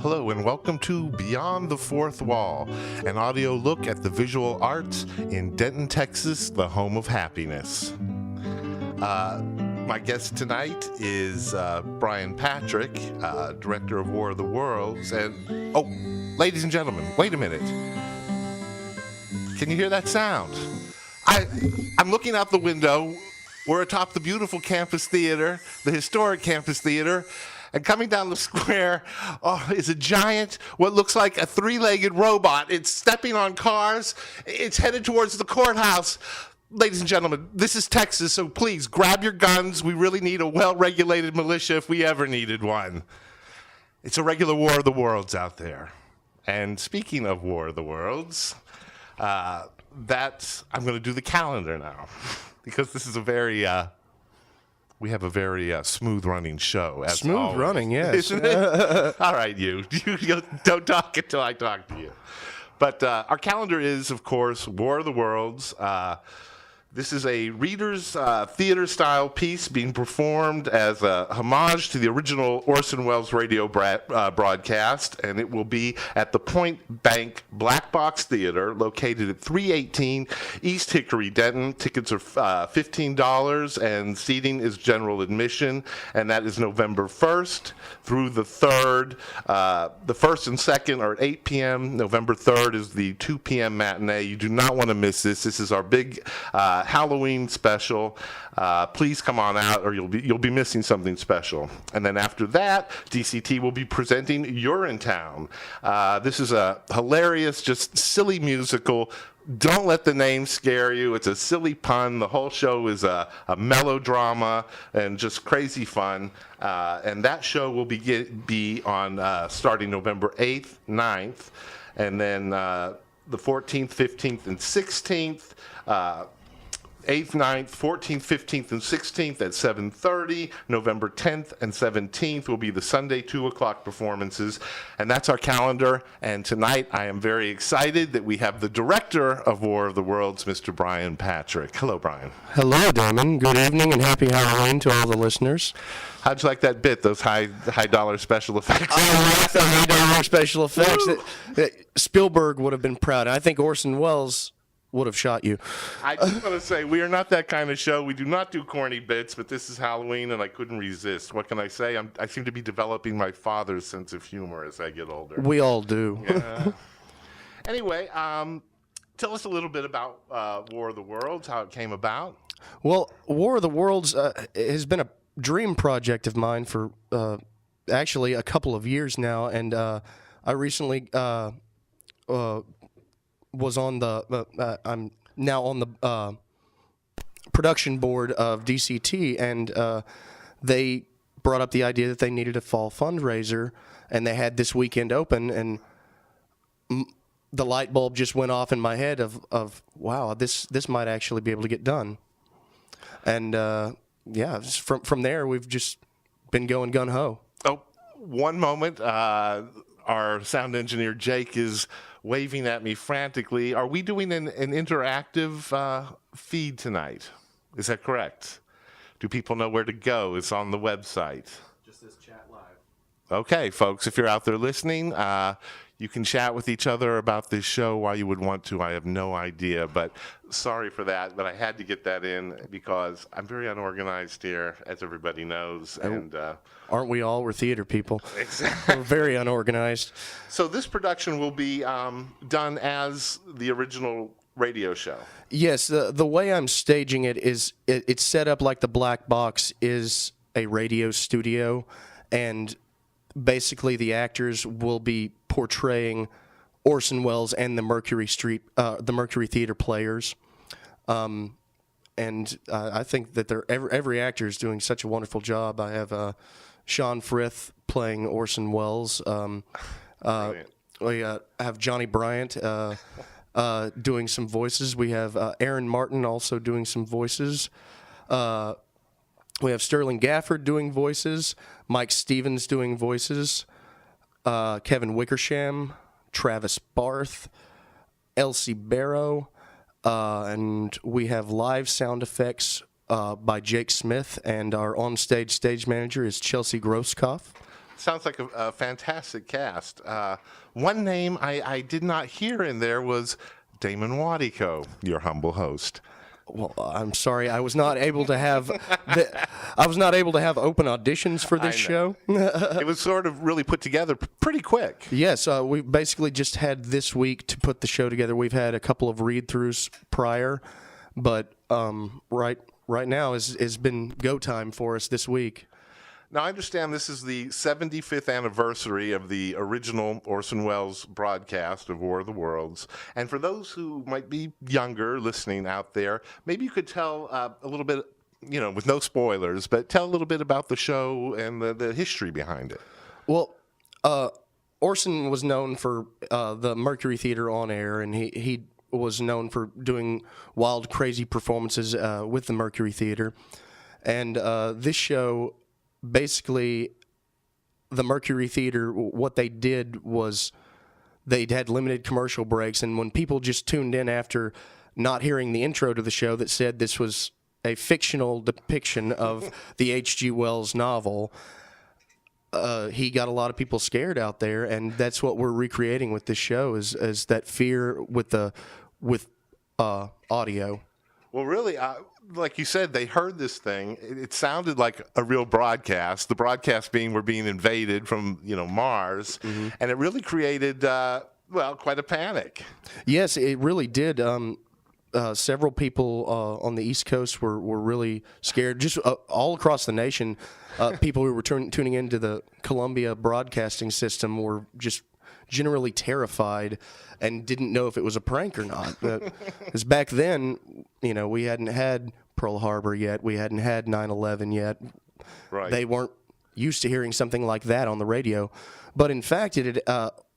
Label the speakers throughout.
Speaker 1: Hello and welcome to Beyond the Fourth Wall, an audio look at the visual arts in Denton, Texas, the home of happiness. My guest tonight is Bryan Patrick, director of War of the Worlds. And, oh, ladies and gentlemen, wait a minute. Can you hear that sound? I'm looking out the window. We're atop the beautiful campus theater, the historic campus theater. And coming down the square is a giant, what looks like a three-legged robot. It's stepping on cars. It's headed towards the courthouse. Ladies and gentlemen, this is Texas, so please grab your guns. We really need a well-regulated militia if we ever needed one. It's a regular War of the Worlds out there. And speaking of War of the Worlds, I'm going to do the calendar now because this is a very... we have a very smooth-running show. As
Speaker 2: smooth
Speaker 1: always.
Speaker 2: Running, yes.
Speaker 1: All right, you don't talk until I talk to you. But our calendar is, of course, War of the Worlds. This is a reader's theater-style piece being performed as a homage to the original Orson Welles radio broadcast, and it will be at the Point Bank Black Box Theater, located at 318 East Hickory, Denton. Tickets are $15, and seating is general admission, and that is November 1st through the 3rd. The 1st and 2nd are at 8 p.m. November 3rd is the 2 p.m. matinee. You do not want to miss this. This is our big Halloween special. Please come on out, or you'll be missing something special. And then after that, DCT will be presenting Urinetown. This is a hilarious, just silly musical. Don't let the name scare you. It's a silly pun. The whole show is a melodrama and just crazy fun. And that show will be on starting November 8th, 9th, and then the 14th, 15th, and 16th. 8th, 9th, 14th, 15th, and 16th at 7:30. November 10th and 17th will be the Sunday 2 o'clock performances. And that's our calendar. And tonight I am very excited that we have the director of War of the Worlds, Mr. Bryan Patrick. Hello, Bryan.
Speaker 2: Hello, Damon. Good evening and happy Halloween to all the listeners.
Speaker 1: How'd you like that bit, those high dollar special effects?
Speaker 2: I like the high dollar special effects. Spielberg would have been proud. I think Orson Welles would have shot you.
Speaker 1: I just want to say, we are not that kind of show. We do not do corny bits, but this is Halloween, and I couldn't resist. What can I say? I seem to be developing my father's sense of humor as I get older.
Speaker 2: We all do.
Speaker 1: Yeah. Anyway, tell us a little bit about War of the Worlds, how it came about.
Speaker 2: Well, War of the Worlds has been a dream project of mine for actually a couple of years now, and I recently was on the I'm now on the production board of DCT, and they brought up the idea that they needed a fall fundraiser, and they had this weekend open, and the light bulb just went off in my head of wow, this might actually be able to get done. And yeah, from there we've just been going gun ho.
Speaker 1: Oh, one moment. Our sound engineer Jake is waving at me frantically. Are we doing an interactive feed tonight? Is that correct? Do people know where to go? It's on the website.
Speaker 2: Just this chat live.
Speaker 1: Okay, folks, if you're out there listening, you can chat with each other about this show while you would want to. I have no idea, but sorry for that. But I had to get that in because I'm very unorganized here, as everybody knows. And
Speaker 2: aren't we all? We're theater people.
Speaker 1: Exactly.
Speaker 2: We're very unorganized.
Speaker 1: So this production will be done as the original radio show.
Speaker 2: Yes, the way I'm staging it is it's set up like the Black Box is a radio studio, and basically the actors will be portraying Orson Welles and the Mercury Theater players, and I think that every actor is doing such a wonderful job. I have Sean Frith playing Orson Welles. We have Johnny Bryant doing some voices. We have Aaron Martin also doing some voices. We have Sterling Gafford doing voices, Mike Stevens doing voices, Kevin Wickersham, Travis Barth, Elsie Barrow, and we have live sound effects by Jake Smith, and our onstage stage manager is Chelsea Grosskopf.
Speaker 1: Sounds like a fantastic cast. One name I did not hear in there was Damon Wadico, your humble host.
Speaker 2: Well, I'm sorry, I was not able to have open auditions for this show.
Speaker 1: It was sort of really put together pretty quick.
Speaker 2: Yes, we basically just had this week to put the show together. We've had a couple of read-throughs prior, but right now has been go time for us this week.
Speaker 1: Now, I understand this is the 75th anniversary of the original Orson Welles broadcast of War of the Worlds. And for those who might be younger listening out there, maybe you could tell a little bit, with no spoilers, but tell a little bit about the show and the history behind it.
Speaker 2: Well, Orson was known for the Mercury Theater on air, and he was known for doing wild, crazy performances with the Mercury Theater. And this show... Basically, the Mercury Theater, what they did was they had limited commercial breaks, and when people just tuned in after not hearing the intro to the show that said this was a fictional depiction of the H.G. Wells novel, he got a lot of people scared out there, and that's what we're recreating with this show is that fear with audio.
Speaker 1: Well, really, like you said, they heard this thing. It sounded like a real broadcast. The broadcast being we're being invaded from, Mars, and it really created, quite a panic.
Speaker 2: Yes, it really did. Several people on the East Coast were really scared. Just all across the nation, people who were tuning into the Columbia broadcasting system were just generally terrified and didn't know if it was a prank or not. Because back then, we hadn't had Pearl Harbor yet. We hadn't had 9/11 yet.
Speaker 1: Right.
Speaker 2: They weren't used to hearing something like that on the radio. But in fact,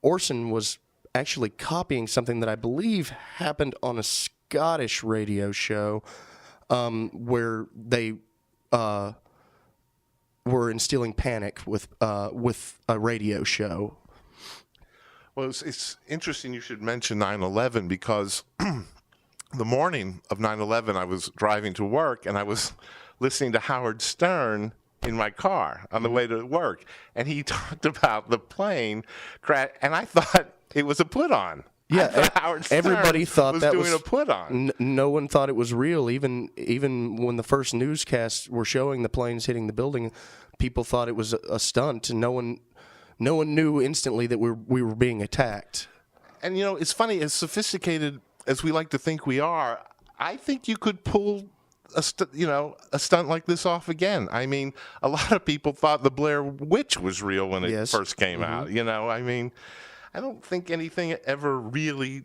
Speaker 2: Orson was actually copying something that I believe happened on a Scottish radio show where they were instilling panic with a radio show.
Speaker 1: Well, it's interesting you should mention 9/11 because the morning of 9/11, I was driving to work and I was listening to Howard Stern in my car on the way to work, and he talked about the plane crash, and I thought it was a put-on.
Speaker 2: Yeah,
Speaker 1: Howard Stern
Speaker 2: everybody thought that
Speaker 1: doing a put-on.
Speaker 2: No one thought it was real. Even when the first newscasts were showing the planes hitting the building, people thought it was a stunt, and no one knew instantly that we were being attacked.
Speaker 1: And it's funny, as sophisticated as we like to think we are, I think you could pull a stunt like this off again. I mean, a lot of people thought the Blair Witch was real when it first came out. I mean, I don't think anything ever really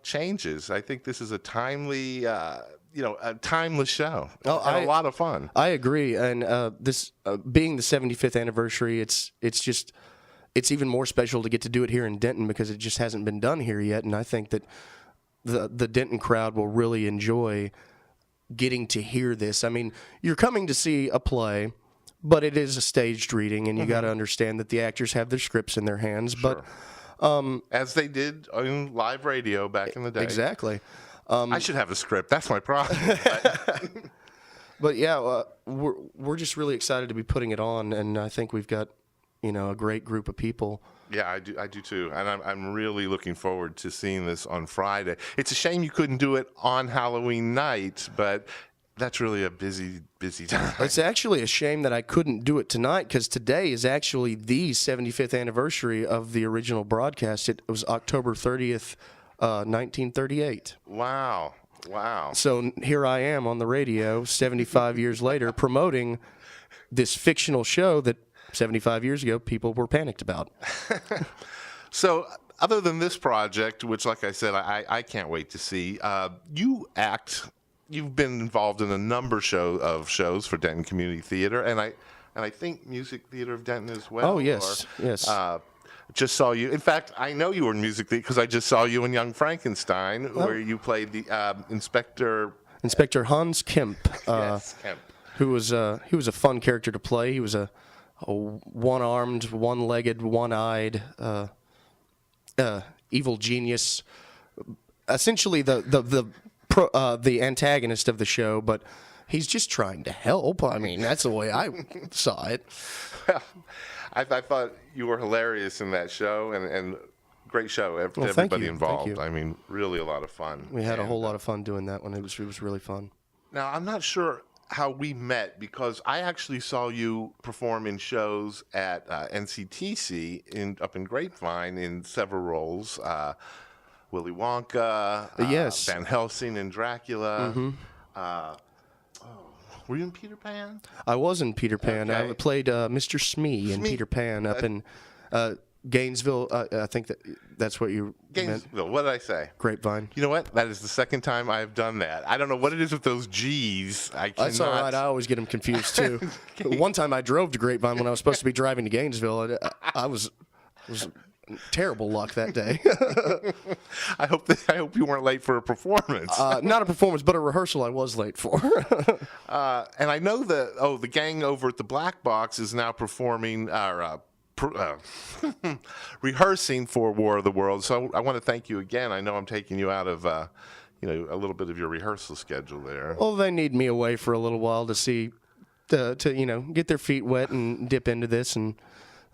Speaker 1: changes. I think this is a timely, a timeless show. And a lot of fun.
Speaker 2: I agree. And this being the 75th anniversary, it's even more special to get to do it here in Denton because it just hasn't been done here yet. And I think that the Denton crowd will really enjoy getting to hear this. I mean, you're coming to see a play, but it is a staged reading, and you got to understand that the actors have their scripts in their hands.
Speaker 1: Sure. But as they did on live radio back in the day.
Speaker 2: Exactly.
Speaker 1: I should have a script. That's my problem.
Speaker 2: But yeah, we're just really excited to be putting it on, and I think we've got a great group of people.
Speaker 1: Yeah, I do too, and I'm really looking forward to seeing this on Friday. It's a shame you couldn't do it on Halloween night, but that's really a busy time.
Speaker 2: It's actually a shame that I couldn't do it tonight because today is actually the 75th anniversary of the original broadcast. It was October 30th, 1938.
Speaker 1: Wow.
Speaker 2: So here I am on the radio 75 years later promoting this fictional show that 75 years ago people were panicked about.
Speaker 1: So other than this project, which like I said, I can't wait to see, you've been involved in a number of shows for Denton Community Theater, and I think Music Theater of Denton as well.
Speaker 2: Oh, yes.
Speaker 1: Just saw you. In fact, I know you were in Music Theater because I just saw you in Young Frankenstein, where you played the Inspector
Speaker 2: Hans Kemp.
Speaker 1: Yes, Kemp.
Speaker 2: He was a fun character to play. He was a one-armed, one-legged, one-eyed evil genius. Essentially, the antagonist of the show, but he's just trying to help. I mean, that's the way I saw it.
Speaker 1: I thought you were hilarious in that show, and great show to
Speaker 2: Well,
Speaker 1: everybody
Speaker 2: you.
Speaker 1: involved.
Speaker 2: Thank you.
Speaker 1: I mean, really a lot of fun.
Speaker 2: We had a whole lot of fun doing that one. It was really fun.
Speaker 1: Now, I'm not sure how we met because I actually saw you perform in shows at NCTC up in Grapevine in several roles. Willy Wonka,
Speaker 2: Yes.
Speaker 1: Van Helsing and Dracula.
Speaker 2: Mm-hmm.
Speaker 1: Were you in Peter Pan?
Speaker 2: I was in Peter Pan.
Speaker 1: Okay.
Speaker 2: I played Mr. Smee in
Speaker 1: Smee.
Speaker 2: Peter Pan up in Gainesville. I think that's what you meant.
Speaker 1: Gainesville. What did I say?
Speaker 2: Grapevine.
Speaker 1: You know what? That is the second time I've done that. I don't know what it is with those G's. I cannot.
Speaker 2: That's all right. I always get them confused too. One time I drove to Grapevine when I was supposed to be driving to Gainesville. I was terrible luck that day.
Speaker 1: I hope you weren't late for a performance.
Speaker 2: Not a performance, but a rehearsal I was late for.
Speaker 1: And I know that the gang over at the Black Box is now performing rehearsing for War of the Worlds. So I want to thank you again. I know I'm taking you out of a little bit of your rehearsal schedule there.
Speaker 2: Well, they need me away for a little while to get their feet wet and dip into this, and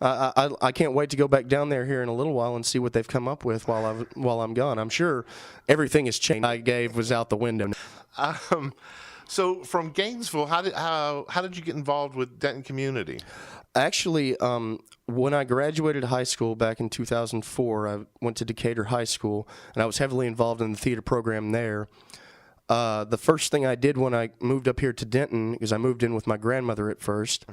Speaker 2: I can't wait to go back down there here in a little while and see what they've come up with while I'm gone. I'm sure everything has changed. I gave was out the window.
Speaker 1: So from Gainesville, how did you get involved with Denton Community?
Speaker 2: Actually, when I graduated high school back in 2004, I went to Decatur High School, and I was heavily involved in the theater program there. The first thing I did when I moved up here to Denton, because I moved in with my grandmother at first,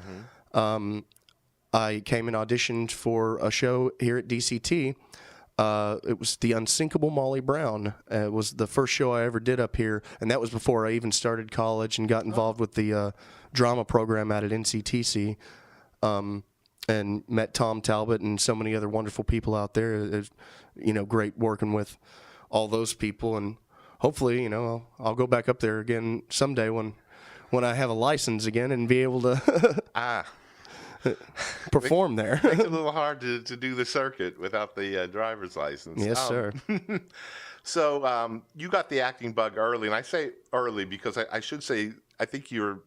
Speaker 2: I came and auditioned for a show here at DCT. It was The Unsinkable Molly Brown. It was the first show I ever did up here, and that was before I even started college and got involved with the drama program out at NCTC, and met Tom Talbot and so many other wonderful people out there. It's, great working with all those people, and hopefully, I'll go back up there again someday when I have a license again and be able to perform there.
Speaker 1: It's a little hard to do the circuit without the driver's license.
Speaker 2: Yes, sir.
Speaker 1: So you got the acting bug early, and I say early because I should say I think you're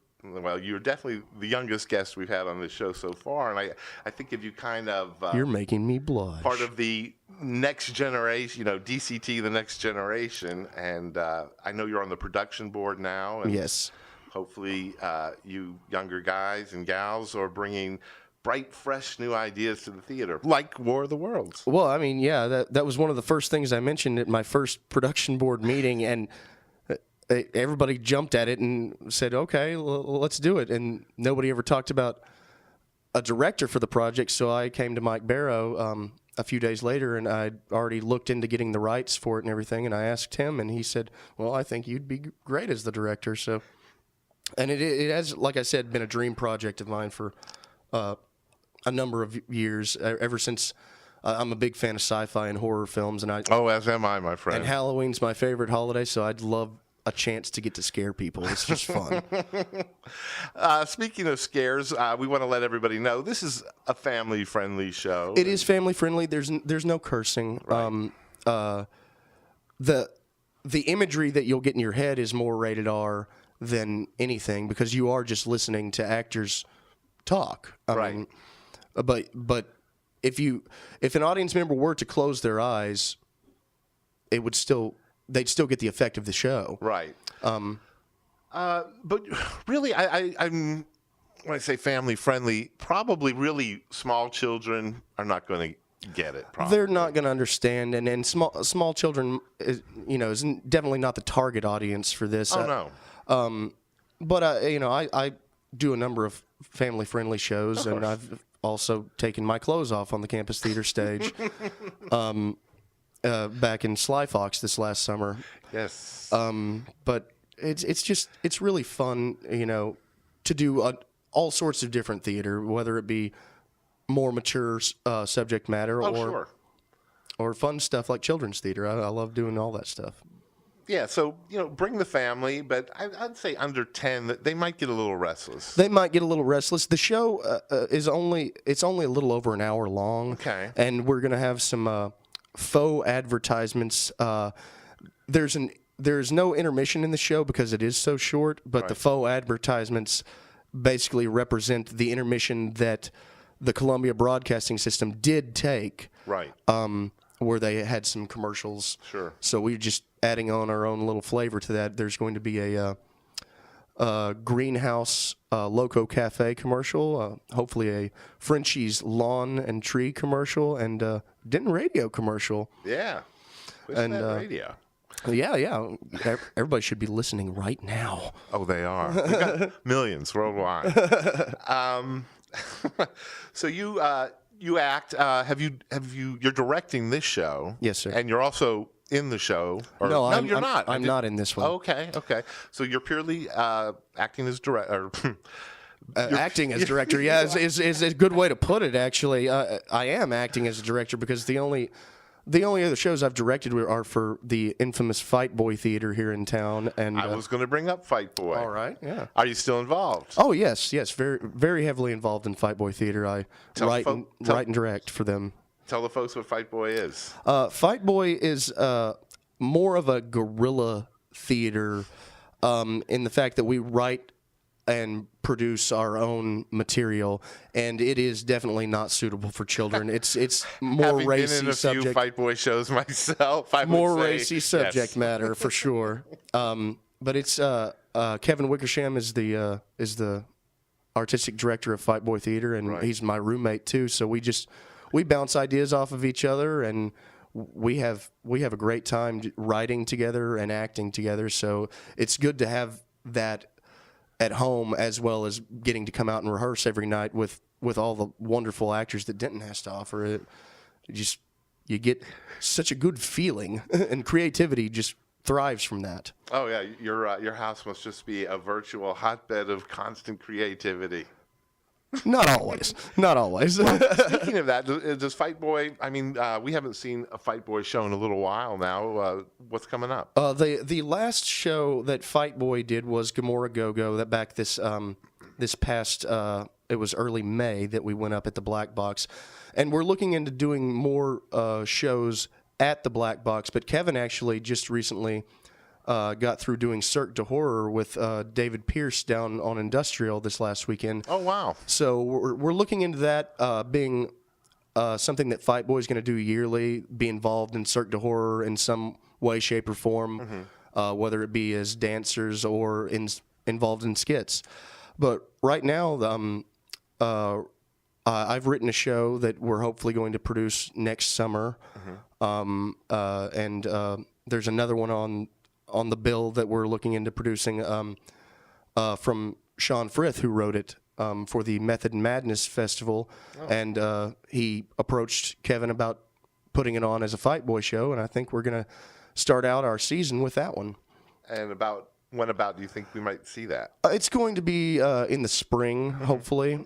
Speaker 1: definitely the youngest guest we've had on this show so far, and I think if you kind of
Speaker 2: You're making me blush.
Speaker 1: Part of the next generation, DCT, the next generation, and I know you're on the production board now. And
Speaker 2: yes.
Speaker 1: Hopefully, you younger guys and gals are bringing bright, fresh, new ideas to the theater, like War of the Worlds.
Speaker 2: Well, I mean, yeah, that was one of the first things I mentioned at my first production board meeting, and everybody jumped at it and said, okay, let's do it. And nobody ever talked about a director for the project, so I came to Mike Barrow a few days later, and I'd already looked into getting the rights for it and everything, and I asked him, and he said, well, I think you'd be great as the director. So, and it has, like I said, been a dream project of mine for a number of years, ever since I'm a big fan of sci-fi and horror films. And
Speaker 1: as am I, my friend.
Speaker 2: And Halloween's my favorite holiday, so I'd love a chance to get to scare people. It's just fun.
Speaker 1: Speaking of scares, we want to let everybody know this is a family-friendly show.
Speaker 2: It is family-friendly. There's no cursing.
Speaker 1: Right.
Speaker 2: The imagery that you'll get in your head is more rated R than anything, because you are just listening to actors talk. I mean, but if an audience member were to close their eyes, they'd still get the effect of the show.
Speaker 1: Right. But really, I'm when I say family friendly, probably really small children are not going to get it. Probably.
Speaker 2: They're not going to understand, and small children is definitely not the target audience for this.
Speaker 1: Oh no.
Speaker 2: But I do a number of family-friendly shows, and I've also taken my clothes off on the campus theater stage back in Sly Fox this last summer.
Speaker 1: Yes.
Speaker 2: But it's really fun, to do all sorts of different theater, whether it be more mature subject matter or fun stuff like children's theater. I love doing all that stuff.
Speaker 1: Yeah, so, bring the family, but I'd say under 10, they might get a little restless.
Speaker 2: They might get a little restless. The show is only a little over an hour long.
Speaker 1: Okay.
Speaker 2: And we're going to have some faux advertisements. There's an there's no intermission in the show because it is so short, but the faux advertisements basically represent the intermission that the Columbia Broadcasting System did take.
Speaker 1: Right.
Speaker 2: Where they had some commercials.
Speaker 1: Sure.
Speaker 2: So we're just adding on our own little flavor to that. There's going to be a greenhouse Loco Cafe commercial, hopefully a Frenchie's lawn and tree commercial, and Denton Radio commercial.
Speaker 1: Yeah. Listen to that radio.
Speaker 2: Yeah. Everybody should be listening right now.
Speaker 1: Oh, they are. We've got millions worldwide. So you act. You're directing this show?
Speaker 2: Yes, sir.
Speaker 1: And you're also in the show?
Speaker 2: No,
Speaker 1: you're not.
Speaker 2: I'm not in this one.
Speaker 1: Okay. So you're purely acting as director.
Speaker 2: Acting as director, yeah, is a good way to put it. Actually, I am acting as a director because the only other shows I've directed are for the infamous Fight Boy Theater here in town. And
Speaker 1: I was going to bring up Fight Boy.
Speaker 2: All right, yeah.
Speaker 1: Are you still involved?
Speaker 2: Oh yes, very very heavily involved in Fight Boy Theater. I write and direct for them.
Speaker 1: Tell the folks what Fight Boy is.
Speaker 2: Fight Boy is more of a guerrilla theater in the fact that we write and produce our own material, and it is definitely not suitable for children. It's more
Speaker 1: Having
Speaker 2: racy
Speaker 1: been in a
Speaker 2: subject.
Speaker 1: few Fight Boy shows myself, I
Speaker 2: More
Speaker 1: would say,
Speaker 2: racy subject matter for sure. But it's Kevin Wickersham is the artistic director of Fight Boy Theater, and he's my roommate too. So we bounce ideas off of each other, and we have a great time writing together and acting together. So it's good to have that at home, as well as getting to come out and rehearse every night with all the wonderful actors that Denton has to offer. You get such a good feeling, and creativity just thrives from that.
Speaker 1: Oh yeah, your house must just be a virtual hotbed of constant creativity.
Speaker 2: Not always. Not always.
Speaker 1: Speaking of that, does Fight Boy? I mean, we haven't seen a Fight Boy show in a little while now. What's coming up?
Speaker 2: The last show that Fight Boy did was Gamora Go-Go. That back this past it was early May that we went up at the Black Box, and we're looking into doing more shows at the Black Box. But Kevin actually just recently got through doing Cirque du Horror with David Pierce down on Industrial this last weekend.
Speaker 1: Oh, wow.
Speaker 2: So we're looking into that being something that Fight Boy is going to do yearly, be involved in Cirque du Horror in some way, shape, or form, whether it be as dancers or involved in skits. But right now, I've written a show that we're hopefully going to produce next summer, and there's another one on the bill that we're looking into producing from Sean Frith, who wrote it for the Method and Madness Festival. And he approached Kevin about putting it on as a Fight Boy show, and I think we're going to start out our season with that one.
Speaker 1: And when do you think we might see that?
Speaker 2: It's going to be in the spring, hopefully.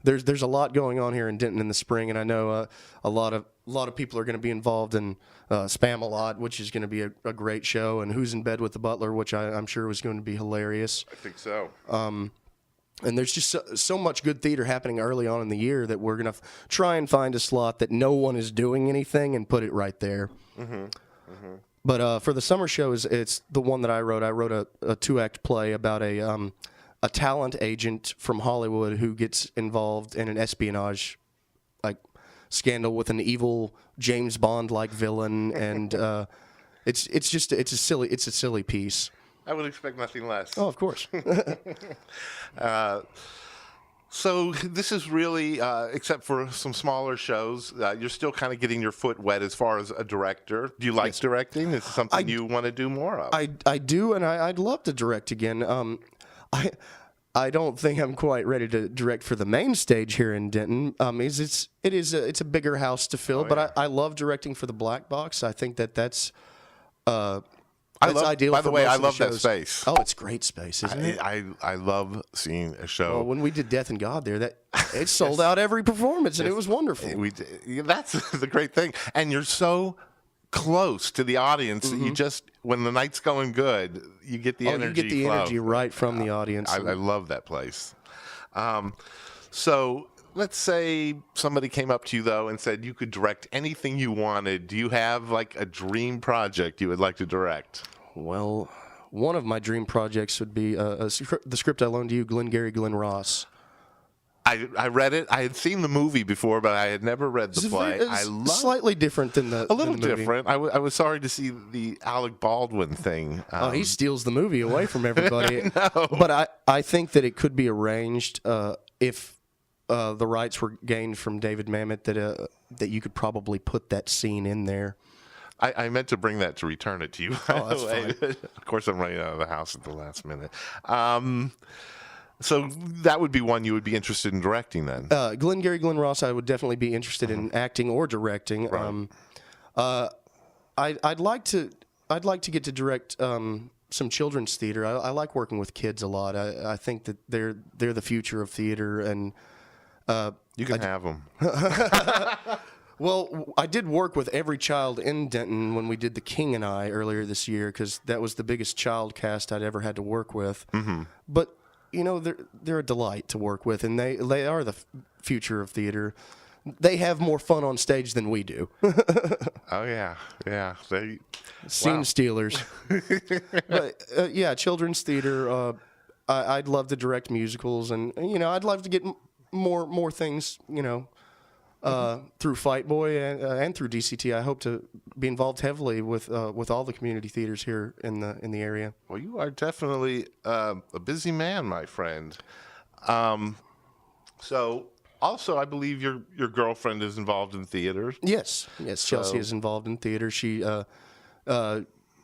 Speaker 2: There's a lot going on here in Denton in the spring, and I know a lot of people are going to be involved in Spam-A-Lot, which is going to be a great show, and Who's in Bed with the Butler, which I'm sure was going to be hilarious.
Speaker 1: I think so.
Speaker 2: And there's just so much good theater happening early on in the year that we're going to try and find a slot that no one is doing anything and put it right there. But for the summer shows, it's the one that I wrote. I wrote a 2-act play about a talent agent from Hollywood who gets involved in an espionage scandal with an evil James Bond like villain, and it's a silly piece.
Speaker 1: I would expect nothing less.
Speaker 2: Oh, of course.
Speaker 1: So this is really, except for some smaller shows, you're still kind of getting your foot wet as far as a director. Do you like directing? Is it something you want to do more of?
Speaker 2: I do, and I'd love to direct again. I don't think I'm quite ready to direct for the main stage here in Denton. It's a bigger house to fill, but I love directing for the Black Box. I think that's ideal.
Speaker 1: By the way, I love
Speaker 2: that
Speaker 1: space.
Speaker 2: Oh, it's great space, isn't it?
Speaker 1: I love seeing a show.
Speaker 2: Well, when we did Death and God there, it sold out every performance, and it was wonderful.
Speaker 1: That's the great thing, and you're so close to the audience that you just, when the night's going good, you get the energy.
Speaker 2: You get the energy right from the audience.
Speaker 1: I love that place. So let's say somebody came up to you, though, and said you could direct anything you wanted. Do you have, like, a dream project you would like to direct?
Speaker 2: Well, one of my dream projects would be the script I loaned to you, Glengarry Glen Ross.
Speaker 1: I read it. I had seen the movie before, but I had never read the play.
Speaker 2: It's slightly different than the
Speaker 1: a little
Speaker 2: than the movie.
Speaker 1: different. I was sorry to see the Alec Baldwin thing.
Speaker 2: He steals the movie away from everybody.
Speaker 1: No.
Speaker 2: But I think that it could be arranged if the rights were gained from David Mamet that you could probably put that scene in there.
Speaker 1: I meant to bring that to return it to you.
Speaker 2: Oh, that's fine.
Speaker 1: Of course, I'm running out of the house at the last minute. So that would be one you would be interested in directing then?
Speaker 2: Glengarry Glen Ross, I would definitely be interested in acting or directing.
Speaker 1: Right.
Speaker 2: I'd like to get to direct some children's theater. I like working with kids a lot. I think that they're the future of theater, and
Speaker 1: you can have them.
Speaker 2: Well, I did work with every child in Denton when we did The King and I earlier this year, because that was the biggest child cast I'd ever had to work with. Mm-hmm. But you know, they're a delight to work with, and they are the future of theater. They have more fun on stage than we do.
Speaker 1: Oh yeah.
Speaker 2: Scene stealers. But, yeah, children's theater. I'd love to direct musicals, and I'd love to get more things. Through Fight Boy and through DCT, I hope to be involved heavily with all the community theaters here in the area.
Speaker 1: Well, you are definitely a busy man, my friend. So, also, I believe your girlfriend is involved in theater.
Speaker 2: Yes, Chelsea is involved in theater.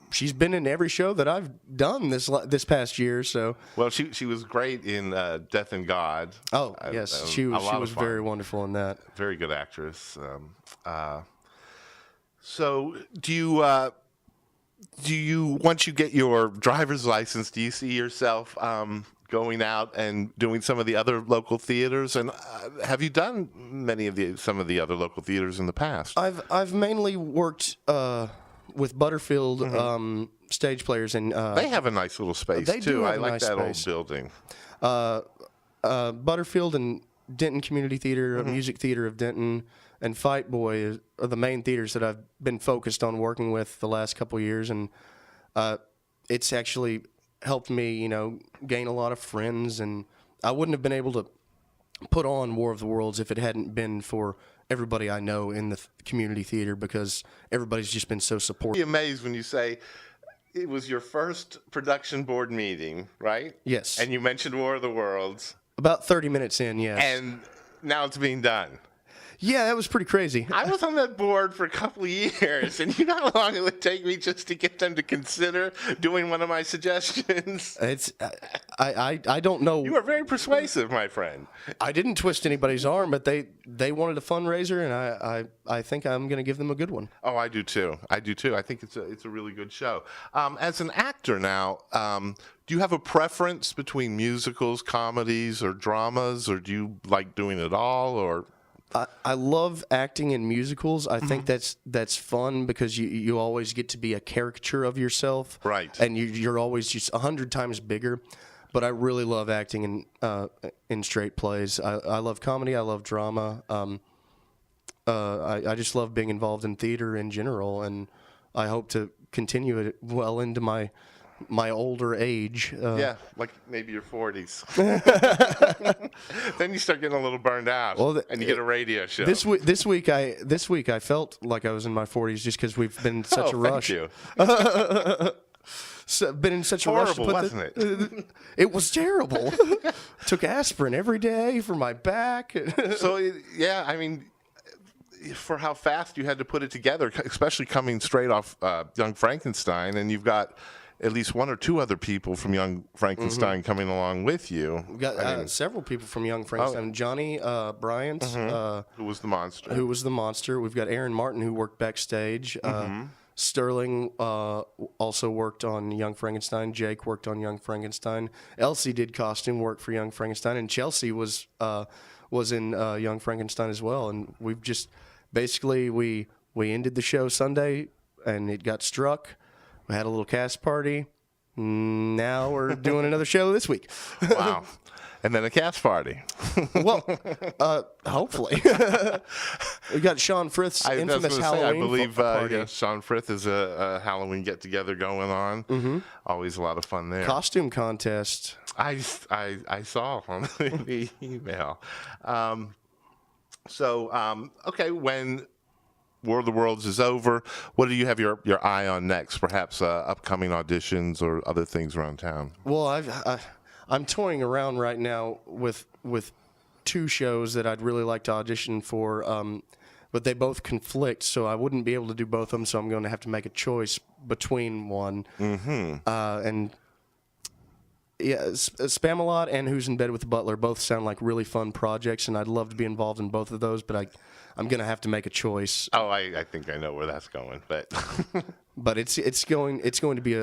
Speaker 2: She's been in every show that I've done this past year. So,
Speaker 1: well, she was great in Death and God.
Speaker 2: Oh, yes, she was very wonderful in that.
Speaker 1: Very good actress. So, do you once you get your driver's license, do you see yourself going out and doing some of the other local theaters? And have you done some of the other local theaters in the past?
Speaker 2: I've mainly worked with Butterfield stage players, and
Speaker 1: they have a nice little space too. I like that old building.
Speaker 2: Butterfield and Denton Community Theater, Music Theater of Denton, and Fight Boy are the main theaters that I've been focused on working with the last couple of years, and it's actually helped me, gain a lot of friends. And I wouldn't have been able to put on War of the Worlds if it hadn't been for everybody I know in the community theater, because everybody's just been so supportive.
Speaker 1: I'd be amazed when you say it was your first production board meeting, right?
Speaker 2: Yes.
Speaker 1: And you mentioned War of the Worlds.
Speaker 2: About 30 minutes in, yes.
Speaker 1: And now it's being done.
Speaker 2: Yeah, that was pretty crazy.
Speaker 1: I was on that board for a couple of years, and you know how long it would take me just to get them to consider doing one of my suggestions?
Speaker 2: I don't know.
Speaker 1: You are very persuasive, my friend.
Speaker 2: I didn't twist anybody's arm, but they wanted a fundraiser, and I think I'm going to give them a good one.
Speaker 1: Oh, I do too. I think it's a really good show. As an actor now, do you have a preference between musicals, comedies, or dramas, or do you like doing it all, or?
Speaker 2: I love acting in musicals. I think that's fun because you always get to be a caricature of yourself,
Speaker 1: right? And
Speaker 2: you're always just 100 times bigger. But I really love acting in straight plays. I love comedy. I love drama. I just love being involved in theater in general, and I hope to continue it well into my older age.
Speaker 1: Yeah, like maybe your 40s. Then you start getting a little burned out, and you get a radio show.
Speaker 2: This week I felt like I was in my 40s just because we've been in such a rush.
Speaker 1: Thank you.
Speaker 2: Been in such a
Speaker 1: rush.
Speaker 2: Horrible,
Speaker 1: wasn't it?
Speaker 2: It was terrible. Took aspirin every day for my back.
Speaker 1: So yeah, I mean, for how fast you had to put it together, especially coming straight off Young Frankenstein, and you've got at least one or two other people from Young Frankenstein coming along with you.
Speaker 2: We've got several people from Young Frankenstein. Johnny Bryant,
Speaker 1: who was the monster.
Speaker 2: We've got Aaron Martin, who worked backstage. Sterling also worked on Young Frankenstein. Jake worked on Young Frankenstein. Elsie did costume work for Young Frankenstein, and Chelsea was in Young Frankenstein as well. And we've just basically we ended the show Sunday, and it got struck. We had a little cast party. Now we're doing another show this week.
Speaker 1: Wow. And then a cast party.
Speaker 2: Well, hopefully. We got Sean Frith's infamous Halloween
Speaker 1: I believe
Speaker 2: party.
Speaker 1: Sean Frith is a Halloween get-together going on. Mm-hmm. Always a lot of fun there.
Speaker 2: Costume contest.
Speaker 1: I saw on the email. Okay, when War of the Worlds is over, what do you have your eye on next? Perhaps upcoming auditions or other things around town?
Speaker 2: Well, I'm toying around right now with 2 shows that I'd really like to audition for, but they both conflict, so I wouldn't be able to do both of them, so I'm going to have to make a choice between one. Mm-hmm. And yeah, Spamalot and Who's in Bed with the Butler both sound like really fun projects, and I'd love to be involved in both of those, but I'm going to have to make a choice.
Speaker 1: Oh, I think I know where that's going, but
Speaker 2: but it's going to be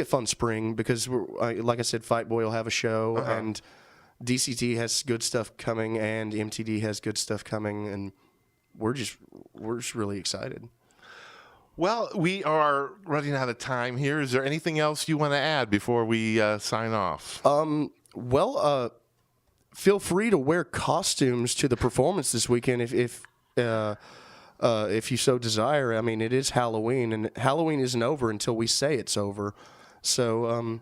Speaker 2: a fun spring because like I said, Fight Boy will have a show, and DCT has good stuff coming, and MTD has good stuff coming, and we're just really excited.
Speaker 1: Well, we are running out of time here. Is there anything else you want to add before we sign off?
Speaker 2: Feel free to wear costumes to the performance this weekend if you so desire. I mean, it is Halloween, and Halloween isn't over until we say it's over. So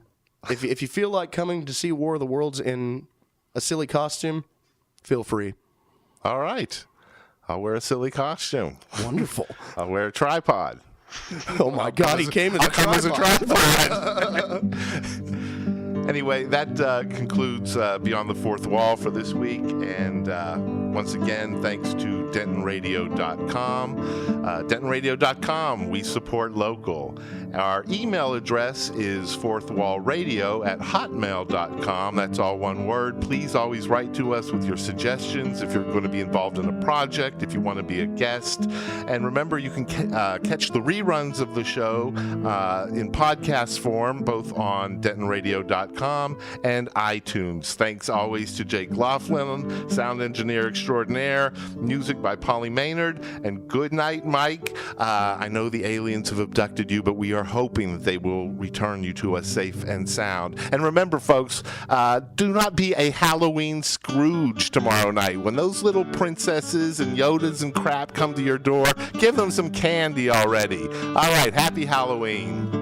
Speaker 2: if you feel like coming to see War of the Worlds in a silly costume, feel free.
Speaker 1: All right. I'll wear a silly costume.
Speaker 2: Wonderful.
Speaker 1: I'll wear a tripod.
Speaker 2: Oh, my God, he came as a tripod.
Speaker 1: As a tripod. Anyway, that concludes Beyond the Fourth Wall for this week. And once again, thanks to DentonRadio.com. DentonRadio.com, we support local. Our email address is fourthwallradio@hotmail.com. That's all one word. Please always write to us with your suggestions if you're going to be involved in a project, if you want to be a guest. And remember, you can catch the reruns of the show in podcast form, both on DentonRadio.com and iTunes. Thanks always to Jake Laughlin, sound engineer extraordinaire, music by Polly Maynard, and good night, Mike. I know the aliens have abducted you, but we are hoping that they will return you to us safe and sound. And remember, folks, do not be a Halloween Scrooge tomorrow night. When those little princesses and Yodas and crap come to your door, give them some candy already. All right, happy Halloween.